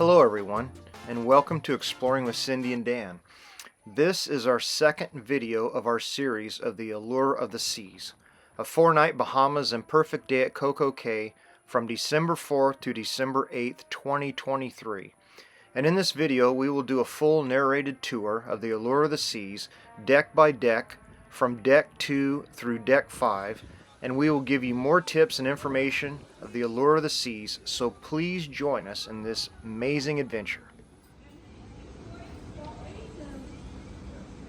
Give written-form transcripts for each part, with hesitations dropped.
Hello everyone, and welcome to Exploring with Cindy and Dan. This is our second video of our series of the Allure of the Seas, a 4-night Bahamas and Perfect day at Coco Cay from December 4th to December 8th, 2023. And in this video we will do a full narrated tour of the Allure of the Seas, deck by deck, from deck 2 through deck 5, and we will give you more tips and information of the Allure of the Seas, so please join us in this amazing adventure.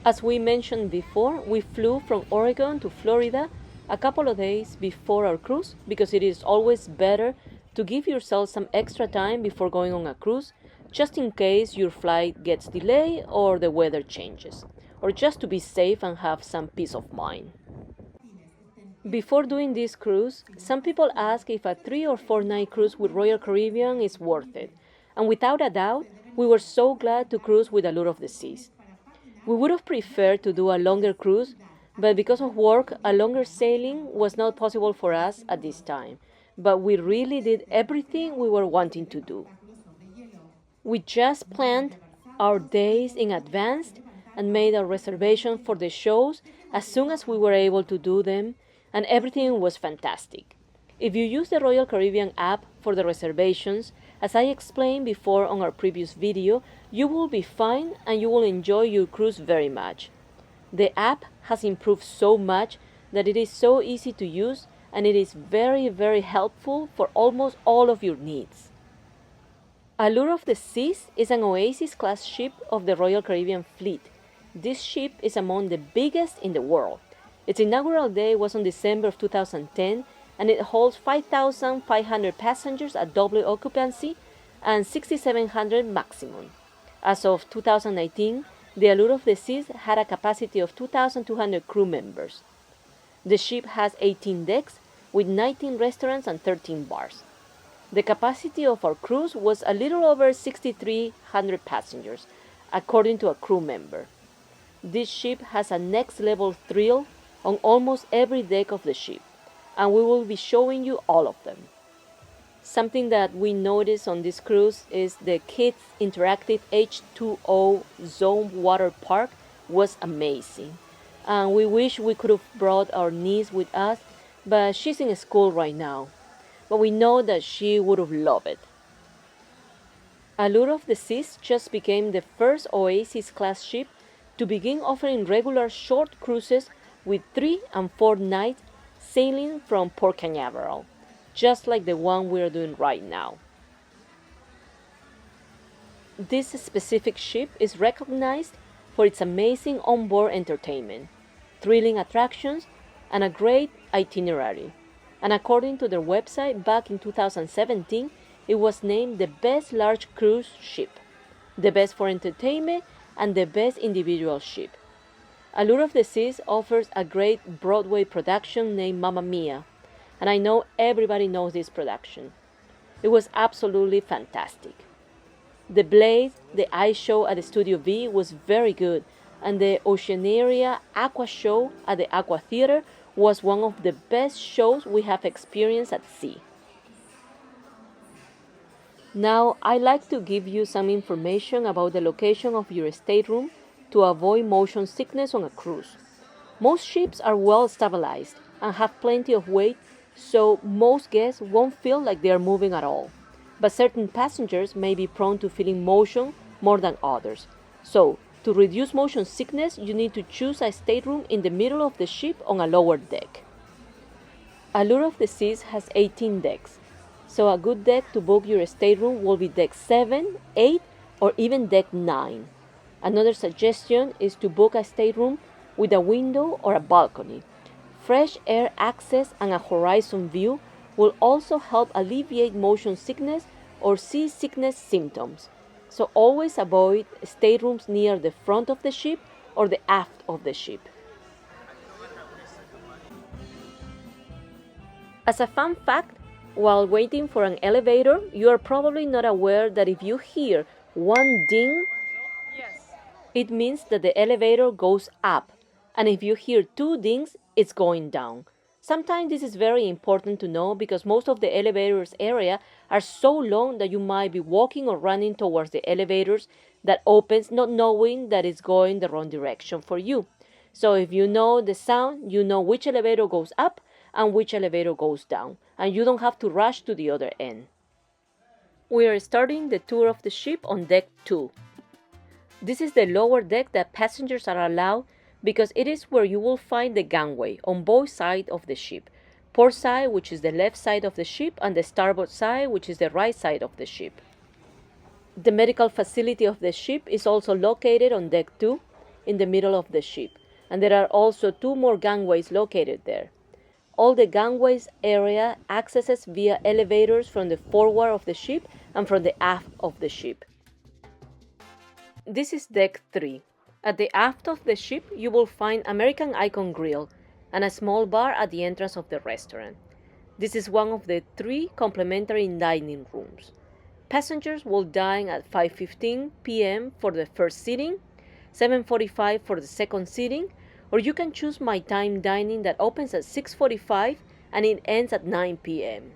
As we mentioned before, we flew from Oregon to Florida a couple of days before our cruise because it is always better to give yourself some extra time before going on a cruise, just in case your flight gets delayed or the weather changes, or just to be safe and have some peace of mind. Before doing this cruise, some people ask if a 3 or 4 night cruise with Royal Caribbean is worth it, and without a doubt, we were so glad to cruise with Allure of the Seas. We would have preferred to do a longer cruise, but because of work, a longer sailing was not possible for us at this time, but we really did everything we were wanting to do. We just planned our days in advance and made a reservation for the shows as soon as we were able to do them, and everything was fantastic. If you use the Royal Caribbean app for the reservations, as I explained before on our previous video, you will be fine and you will enjoy your cruise very much. The app has improved so much that it is so easy to use, and it is very, very helpful for almost all of your needs. Allure of the Seas is an Oasis-class ship of the Royal Caribbean fleet. This ship is among the biggest in the world. Its inaugural day was on December of 2010, and it holds 5,500 passengers at double occupancy and 6,700 maximum. As of 2019, the Allure of the Seas had a capacity of 2,200 crew members. The ship has 18 decks with 19 restaurants and 13 bars. The capacity of our cruise was a little over 6,300 passengers, according to a crew member. This ship has a next-level thrill on almost every deck of the ship, and we will be showing you all of them. Something that we noticed on this cruise is the kids' interactive H2O zone water park was amazing. And we wish we could have brought our niece with us, but she's in school right now. But we know that she would have loved it. Allure of the Seas just became the first Oasis-class ship to begin offering regular short cruises with 3 and 4 nights sailing from Port Canaveral, just like the one we are doing right now. This specific ship is recognized for its amazing onboard entertainment, thrilling attractions, and a great itinerary. And according to their website, back in 2017, it was named the best large cruise ship, the best for entertainment, and the best individual ship. Allure of the Seas offers a great Broadway production named Mamma Mia, and I know everybody knows this production. It was absolutely fantastic. The Blaze, the ice show at the Studio V was very good, and the Oceaneria Aqua show at the Aqua Theater was one of the best shows we have experienced at sea. Now, I'd like to give you some information about the location of your stateroom to avoid motion sickness on a cruise. Most ships are well stabilized and have plenty of weight, so most guests won't feel like they are moving at all. But certain passengers may be prone to feeling motion more than others. So, to reduce motion sickness, you need to choose a stateroom in the middle of the ship on a lower deck. Allure of the Seas has 18 decks, so a good deck to book your stateroom will be deck 7, 8, or even deck 9. Another suggestion is to book a stateroom with a window or a balcony. Fresh air access and a horizon view will also help alleviate motion sickness or seasickness symptoms. So always avoid staterooms near the front of the ship or the aft of the ship. As a fun fact, while waiting for an elevator, you are probably not aware that if you hear one ding, it means that the elevator goes up, and if you hear 2 dings, it's going down. Sometimes this is very important to know because most of the elevators area are so long that you might be walking or running towards the elevators that opens not knowing that it's going the wrong direction for you. So if you know the sound, you know which elevator goes up and which elevator goes down, and you don't have to rush to the other end. We are starting the tour of the ship on deck 2. This is the lower deck that passengers are allowed because it is where you will find the gangway on both sides of the ship. Port side, which is the left side of the ship, and the starboard side, which is the right side of the ship. The medical facility of the ship is also located on deck 2 in the middle of the ship, and there are also 2 more gangways located there. All the gangways area accesses via elevators from the forward of the ship and from the aft of the ship. This is deck 3. At the aft of the ship, you will find American Icon Grill and a small bar at the entrance of the restaurant. This is one of the 3 complimentary dining rooms. Passengers will dine at 5:15 p.m. for the first seating, 7:45 for the second seating, or you can choose My Time Dining that opens at 6:45 and it ends at 9 p.m.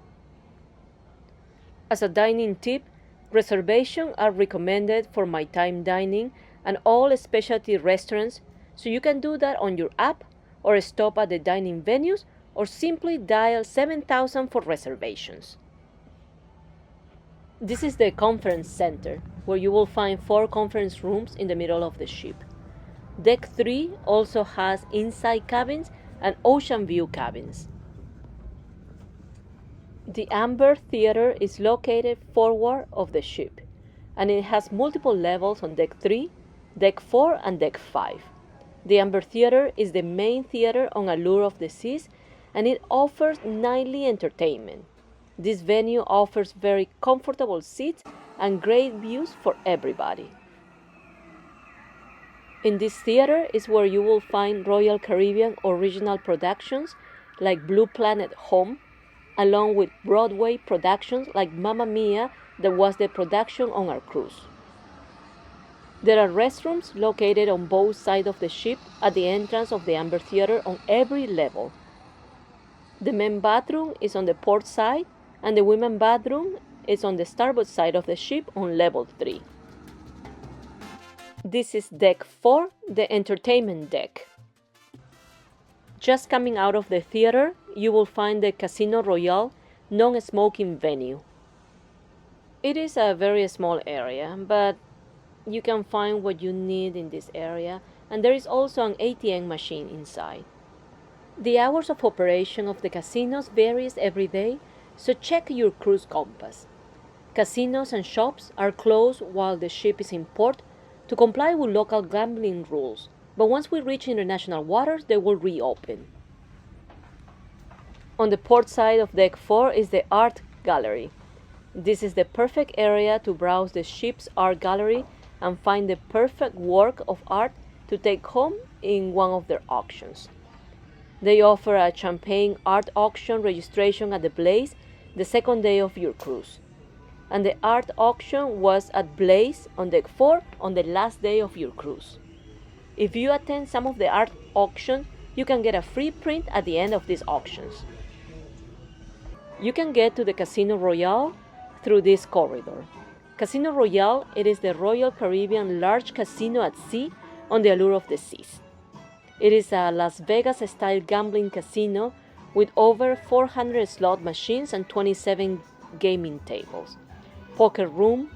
As a dining tip, reservations are recommended for My Time Dining and all specialty restaurants, so you can do that on your app or stop at the dining venues or simply dial 7000 for reservations. This is the conference center, where you will find 4 conference rooms in the middle of the ship. Deck 3 also has inside cabins and ocean view cabins. The Amber Theater is located forward of the ship, and it has multiple levels on Deck 3, Deck 4, and Deck 5. The Amber Theater is the main theater on Allure of the Seas, and it offers nightly entertainment. This venue offers very comfortable seats and great views for everybody. In this theater is where you will find Royal Caribbean original productions like Blue Planet Home, along with Broadway productions like Mamma Mia that was the production on our cruise. There are restrooms located on both sides of the ship at the entrance of the Amber Theater on every level. The men's bathroom is on the port side, and the women's bathroom is on the starboard side of the ship on level 3. This is Deck 4, the entertainment deck. Just coming out of the theater, you will find the Casino Royale non-smoking venue. It is a very small area, but you can find what you need in this area, and there is also an ATM machine inside. The hours of operation of the casinos varies every day, so check your cruise compass. Casinos and shops are closed while the ship is in port to comply with local gambling rules, but once we reach international waters, they will reopen. On the port side of Deck 4 is the Art Gallery. This is the perfect area to browse the ship's art gallery and find the perfect work of art to take home in one of their auctions. They offer a champagne art auction registration at the Blaze the second day of your cruise. And the art auction was at Blaze on Deck 4 on the last day of your cruise. If you attend some of the art auctions, you can get a free print at the end of these auctions. You can get to the Casino Royale through this corridor. Casino Royale, it is the Royal Caribbean large casino at sea on the Allure of the Seas. It is a Las Vegas-style gambling casino with over 400 slot machines and 27 gaming tables, poker room,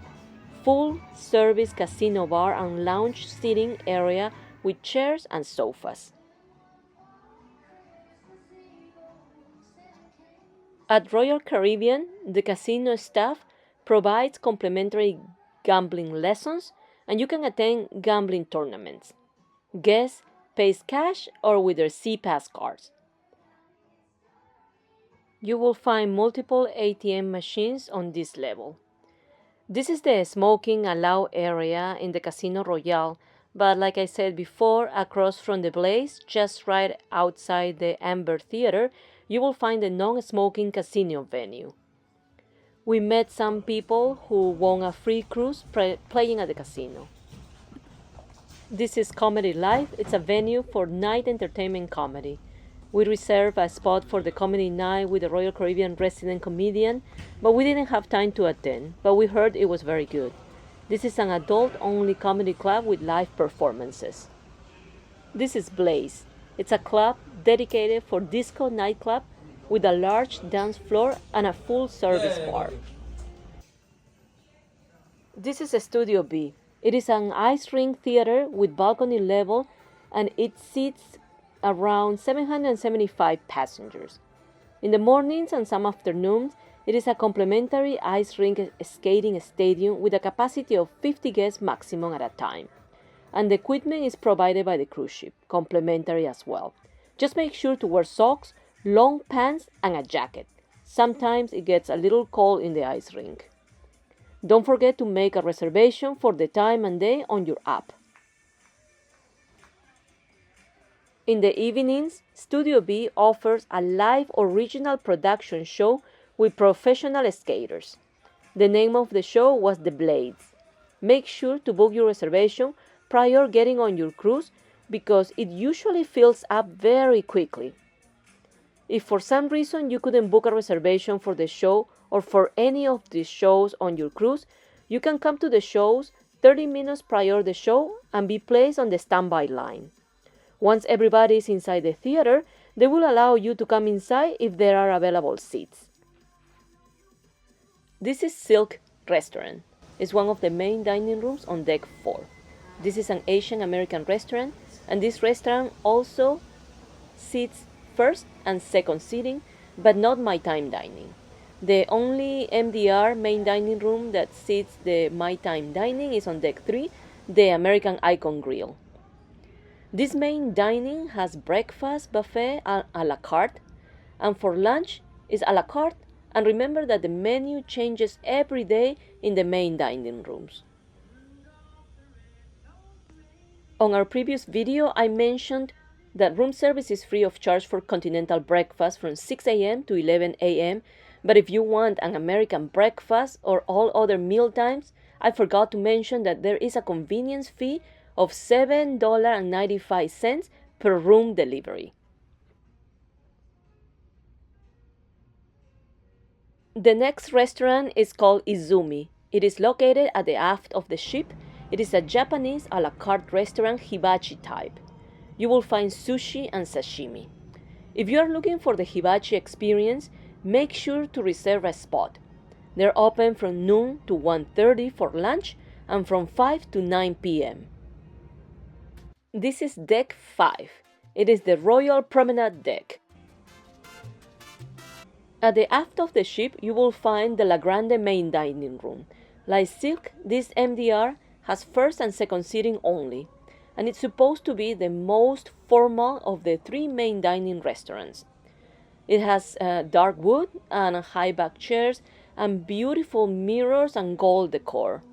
full-service casino bar and lounge seating area with chairs and sofas. At Royal Caribbean, the casino staff provides complimentary gambling lessons, and you can attend gambling tournaments. Guests pay cash or with their SeaPass cards. You will find multiple ATM machines on this level. This is the smoking allowed area in the Casino Royale, but like I said before, across from the Blaze, just right outside the Amber Theater, you will find the non-smoking casino venue. We met some people who won a free cruise playing at the casino. This is Comedy Live. It's a venue for night entertainment comedy. We reserved a spot for the comedy night with the Royal Caribbean resident comedian, but we didn't have time to attend, but we heard it was very good. This is an adult-only comedy club with live performances. This is Blaze. It's a club dedicated for disco nightclub with a large dance floor and a full-service bar. This is Studio B. It is an ice rink theater with balcony level and it seats around 775 passengers. In the mornings and some afternoons, it is a complimentary ice rink skating stadium with a capacity of 50 guests maximum at a time. And the equipment is provided by the cruise ship, complimentary as well. Just make sure to wear socks, long pants, and a jacket. Sometimes it gets a little cold in the ice rink. Don't forget to make a reservation for the time and day on your app. In the evenings, Studio B offers a live original production show with professional skaters. The name of the show was The Blades. Make sure to book your reservation prior getting on your cruise because it usually fills up very quickly. If for some reason you couldn't book a reservation for the show or for any of the shows on your cruise, you can come to the shows 30 minutes prior the show and be placed on the standby line. Once everybody is inside the theater, they will allow you to come inside if there are available seats. This is Silk Restaurant. It's one of the main dining rooms on deck 4. This is an Asian American restaurant, and this restaurant also seats first and second seating, but not my time dining. The only MDR main dining room that seats the my time dining is on deck 3, the American Icon Grill. This main dining has breakfast buffet a la carte, and for lunch is a la carte, and remember that the menu changes every day in the main dining rooms. On our previous video, I mentioned that room service is free of charge for continental breakfast from 6 a.m. to 11 a.m., but if you want an American breakfast or all other meal times, I forgot to mention that there is a convenience fee of $7.95 per room delivery. The next restaurant is called Izumi. It is located at the aft of the ship. It is a Japanese a la carte restaurant, hibachi type. You will find sushi and sashimi. If you are looking for the hibachi experience, make sure to reserve a spot. They're open from noon to 1:30 for lunch and from 5 to 9 p.m. This is deck 5. It is the Royal Promenade deck. At the aft of the ship, you will find the La Grande main dining room. Like Silk, this MDR has first and second seating only, and it's supposed to be the most formal of the 3 main dining restaurants. It has dark wood and high back chairs and beautiful mirrors and gold decor.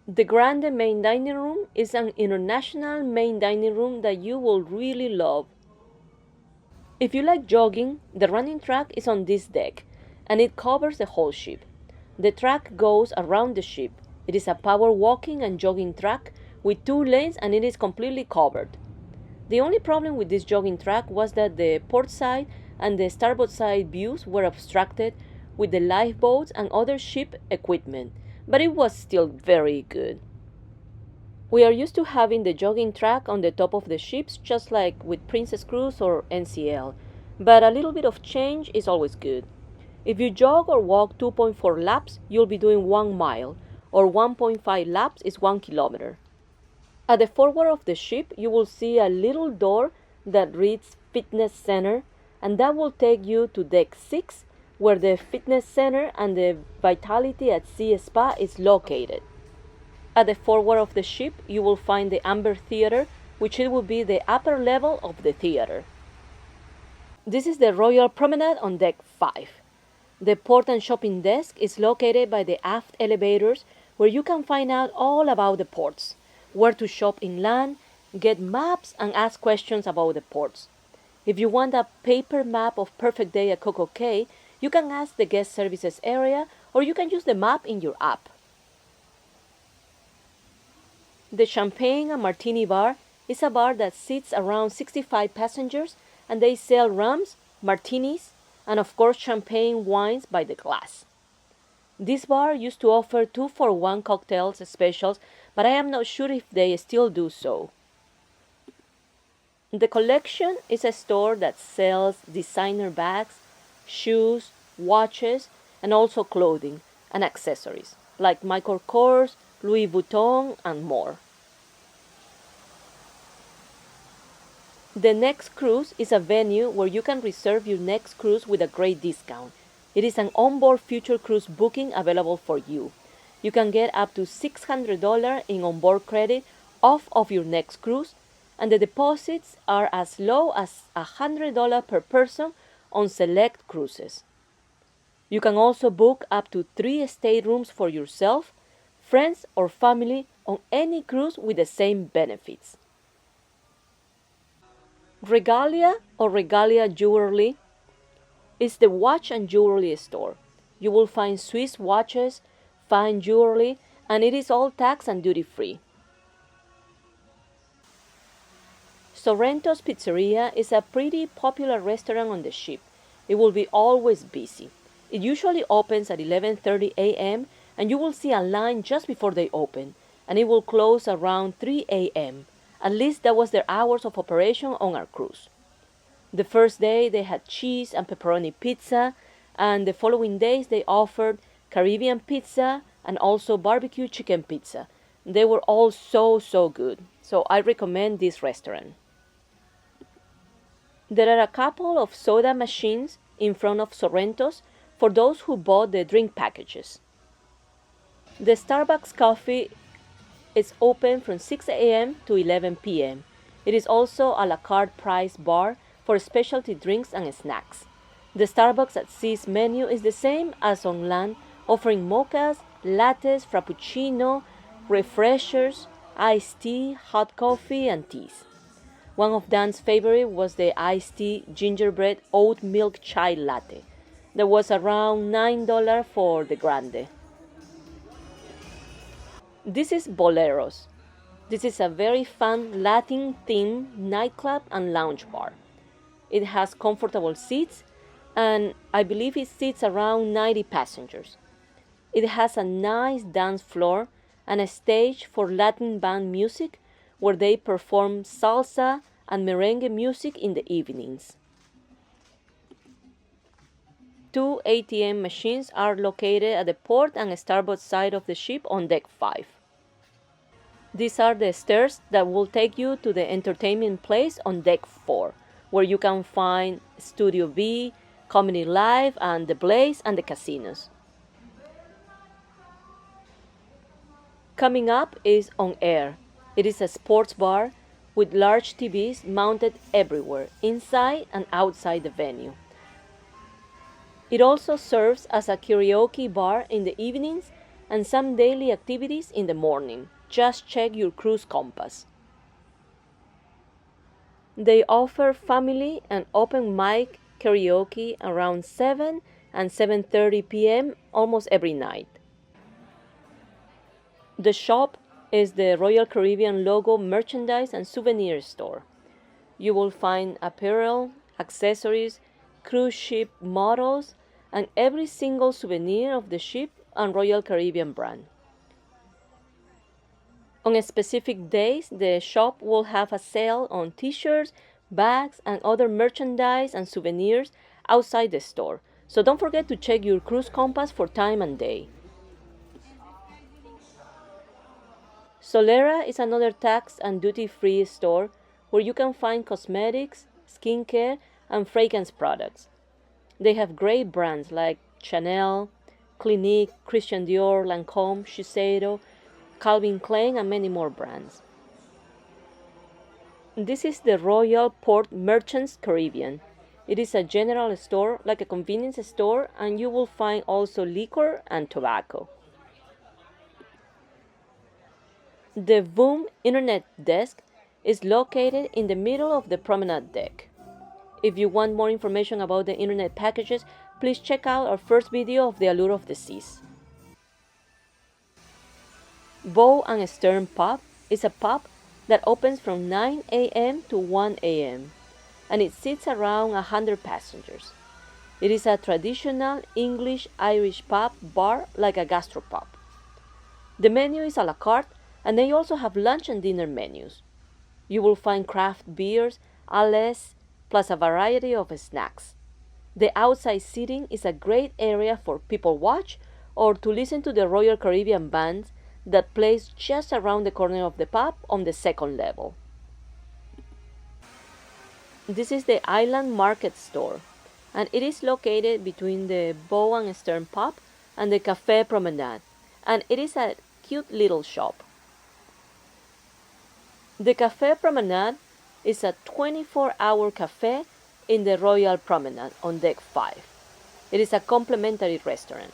The Grande main dining room is an international main dining room that you will really love. If you like jogging, the running track is on this deck, and it covers the whole ship. The track goes around the ship. It is a power walking and jogging track with 2 lanes, and it is completely covered. The only problem with this jogging track was that the port side and the starboard side views were obstructed with the lifeboats and other ship equipment, but it was still very good. We are used to having the jogging track on the top of the ships, just like with Princess Cruise or NCL, but a little bit of change is always good. If you jog or walk 2.4 laps, you'll be doing 1 mile, or 1.5 laps is 1 kilometer. At the forward of the ship, you will see a little door that reads Fitness Center, and that will take you to deck 6, where the Fitness Center and the Vitality at Sea Spa is located. At the forward of the ship, you will find the Amber Theater, which it will be the upper level of the theater. This is the Royal Promenade on deck 5. The port and shopping desk is located by the aft elevators, where you can find out all about the ports, where to shop inland, get maps, and ask questions about the ports. If you want a paper map of Perfect Day at Coco Cay, you can ask the guest services area, or you can use the map in your app. The Champagne and Martini Bar It's a bar that seats around 65 passengers, and they sell rums, martinis, and of course champagne wines by the glass. This bar used to offer 2-for-1 cocktails specials, but I am not sure if they still do so. The Collection is a store that sells designer bags, shoes, watches, and also clothing and accessories like Michael Kors, Louis Vuitton, and more. The Next Cruise is a venue where you can reserve your next cruise with a great discount. It is an onboard future cruise booking available for you. You can get up to $600 in onboard credit off of your next cruise, and the deposits are as low as $100 per person on select cruises. You can also book up to 3 staterooms for yourself, friends, or family on any cruise with the same benefits. Regalia or Regalia Jewelry is the watch and jewelry store. You will find Swiss watches, fine jewelry, and it is all tax and duty free. Sorrento's Pizzeria is a pretty popular restaurant on the ship. It will be always busy. It usually opens at 11:30 a.m. and you will see a line just before they open, and it will close around 3 a.m. At least that was their hours of operation on our cruise. The first day they had cheese and pepperoni pizza, and the following days they offered Caribbean pizza and also barbecue chicken pizza. They were all so good, so I recommend this restaurant. There are a couple of soda machines in front of Sorrento's for those who bought the drink packages. The Starbucks coffee is open from 6 a.m. to 11 p.m. It is also a la carte price bar for specialty drinks and snacks. The Starbucks at Sea's menu is the same as on land, offering mochas, lattes, frappuccino, refreshers, iced tea, hot coffee, and teas. One of Dan's favorite was the iced tea gingerbread oat milk chai latte. That was around $9 for the grande. This is Boleros. This is a very fun Latin-themed nightclub and lounge bar. It has comfortable seats, and I believe it seats around 90 passengers. It has a nice dance floor and a stage for Latin band music where they perform salsa and merengue music in the evenings. 2 ATM machines are located at the port and starboard side of the ship on deck 5. These are the stairs that will take you to the entertainment place on deck 4, where you can find Studio B, Comedy Live, and The Blaze, and the casinos. Coming up is On Air. It is a sports bar with large TVs mounted everywhere, inside and outside the venue. It also serves as a karaoke bar in the evenings and some daily activities in the morning. Just check your cruise compass. They offer family and open mic karaoke around 7 and 7:30 p.m. almost every night. The shop is the Royal Caribbean logo merchandise and souvenir store. You will find apparel, accessories, cruise ship models, and every single souvenir of the ship and Royal Caribbean brand. On specific days, the shop will have a sale on t-shirts, bags, and other merchandise and souvenirs outside the store. So don't forget to check your cruise compass for time and day. Solera is another tax and duty-free store where you can find cosmetics, skincare, and fragrance products. They have great brands like Chanel, Clinique, Christian Dior, Lancôme, Shiseido, Calvin Klein, and many more brands. This is the Royal Port Merchants Caribbean. It is a general store, like a convenience store, and you will find also liquor and tobacco. The VOOM Internet Desk is located in the middle of the promenade deck. If you want more information about the internet packages, please check out our first video of the Allure of the Seas. Bow and Stern Pub is a pub that opens from 9 a.m. to 1 a.m. and it seats around 100 passengers. It is a traditional English-Irish pub bar like a gastropub. The menu is a la carte and they also have lunch and dinner menus. You will find craft beers, ales, plus a variety of snacks. The outside seating is a great area for people watch or to listen to the Royal Caribbean band that plays just around the corner of the pub on the second level. This is the Island Market Store, and it is located between the Bow and Stern pub and the Café Promenade, and it is a cute little shop. The Café Promenade is a 24-hour cafe in the Royal Promenade on deck 5. It is a complimentary restaurant.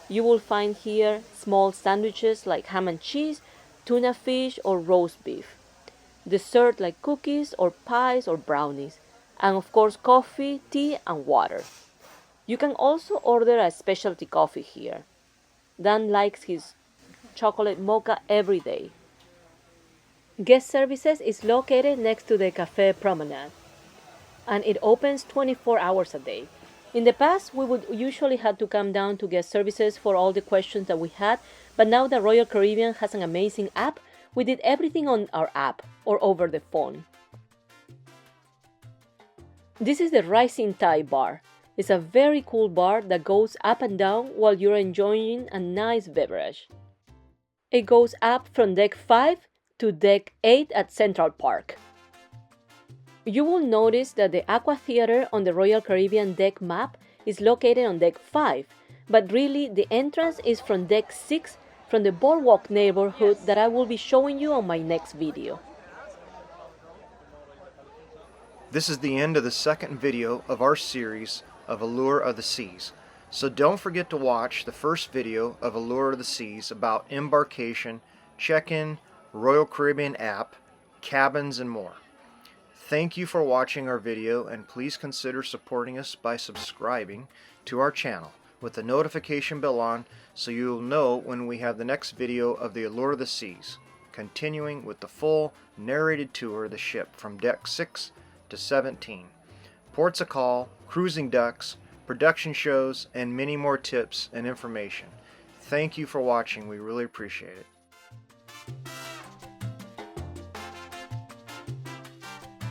You will find here small sandwiches like ham and cheese, tuna fish, or roast beef. Dessert like cookies or pies or brownies, and of course coffee, tea, and water. You can also order a specialty coffee here. Dan likes his chocolate mocha every day. Guest services is located next to the Café Promenade, and it opens 24 hours a day. In the past, we would usually have to come down to guest services for all the questions that we had, but now the Royal Caribbean has an amazing app. We did everything on our app or over the phone. This is the Rising Tide Bar. It's a very cool bar that goes up and down while you're enjoying a nice beverage. It goes up from deck 5 to deck 8 at Central Park. You will notice that the Aqua Theater on the Royal Caribbean deck map is located on deck 5, but really the entrance is from deck 6 from the Boardwalk neighborhood that I will be showing you on my next video. This is the end of the second video of our series of Allure of the Seas. So don't forget to watch the first video of Allure of the Seas about embarkation, check-in, Royal Caribbean app, cabins, and more. Thank you for watching our video, and please consider supporting us by subscribing to our channel with the notification bell on so you'll know when we have the next video of the Allure of the Seas, continuing with the full narrated tour of the ship from deck 6 to 17. Ports of call, cruising decks, production shows, and many more tips and information. Thank you for watching. We really appreciate it.